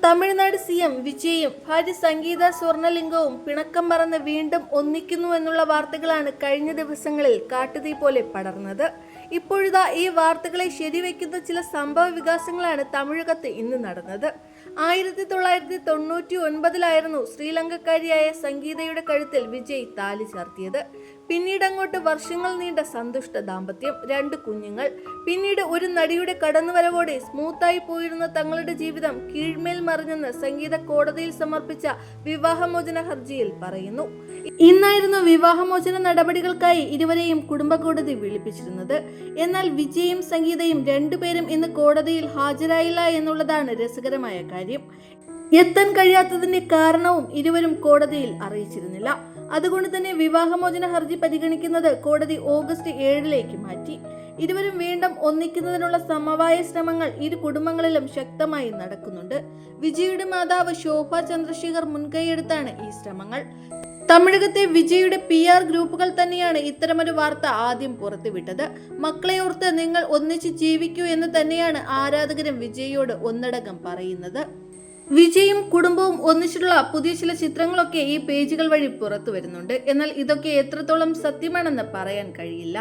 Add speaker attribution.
Speaker 1: Tamil Nadu CM വിജയും ഭാര്യ സംഗീത സ്വർണലിംഗവും പിണക്കം മറന്ന് വീണ്ടും ഒന്നിക്കുന്നു എന്നുള്ള വാർത്തകളാണ് കഴിഞ്ഞ ദിവസങ്ങളിൽ കാട്ടുതീ പോലെ പടർന്നത്. ഇപ്പോഴിതാ ഈ വാർത്തകളെ ശരിവെക്കുന്ന ചില സംഭവ വികാസങ്ങളാണ് തമിഴകത്ത് ഇന്ന് നടന്നത്. 1999 ശ്രീലങ്കക്കാരിയായ സംഗീതയുടെ കഴുത്തിൽ വിജയ് താലി ചാർത്തിയത്. പിന്നീട് അങ്ങോട്ട് വർഷങ്ങൾ നീണ്ട സന്തുഷ്ട ദാമ്പത്യം, 2 കുഞ്ഞുങ്ങൾ. പിന്നീട് ഒരു നടിയുടെ കടന്നുവരവോടെ സ്മൂത്തായി പോയിരുന്ന തങ്ങളുടെ ജീവിതം കീഴ്മേൽ മറിഞ്ഞെന്ന് സംഗീത കോടതിയിൽ സമർപ്പിച്ച വിവാഹമോചന ഹർജിയിൽ പറയുന്നു. ഇന്നായിരുന്നു വിവാഹമോചന നടപടികൾക്കായി ഇരുവരെയും കുടുംബ കോടതി വിളിപ്പിച്ചിരുന്നത്. എന്നാൽ വിജയും സംഗീതയും രണ്ടുപേരും ഇന്ന് കോടതിയിൽ ഹാജരായില്ല എന്നുള്ളതാണ് രസകരമായ കാര്യം. എത്താൻ കഴിയാത്തതിന്റെ കാരണവും ഇരുവരും കോടതിയിൽ അറിയിച്ചിരുന്നില്ല. അതുകൊണ്ട് തന്നെ വിവാഹമോചന ഹർജി പരിഗണിക്കുന്നത് കോടതി ഓഗസ്റ്റ് 7 മാറ്റി. ഇരുവരും വീണ്ടും ഒന്നിക്കുന്നതിനുള്ള സമവായ ശ്രമങ്ങൾ ഇരു കുടുംബങ്ങളിലും ശക്തമായി നടക്കുന്നുണ്ട്. വിജയുടെ മാതാവ് ശോഭ ചന്ദ്രശേഖർ മുൻകൈയെടുത്താണ് ഈ ശ്രമങ്ങൾ. തമിഴകത്തെ വിജയുടെ PR ഗ്രൂപ്പുകൾ തന്നെയാണ് ഇത്തരമൊരു വാർത്ത ആദ്യം പുറത്തുവിട്ടത്. മക്കളെ ഓർത്ത് നിങ്ങൾ ഒന്നിച്ച് ജീവിക്കൂ എന്ന് തന്നെയാണ് ആരാധകരും വിജയോട് ഒന്നടങ്കം പറയുന്നത്. വിജയും കുടുംബവും ഒന്നിച്ചിട്ടുള്ള പുതിയ ചില ചിത്രങ്ങളൊക്കെ ഈ പേജുകൾ വഴി പുറത്തു വരുന്നുണ്ട്. എന്നാൽ ഇതൊക്കെ എത്രത്തോളം സത്യമാണെന്ന് പറയാൻ കഴിയില്ല.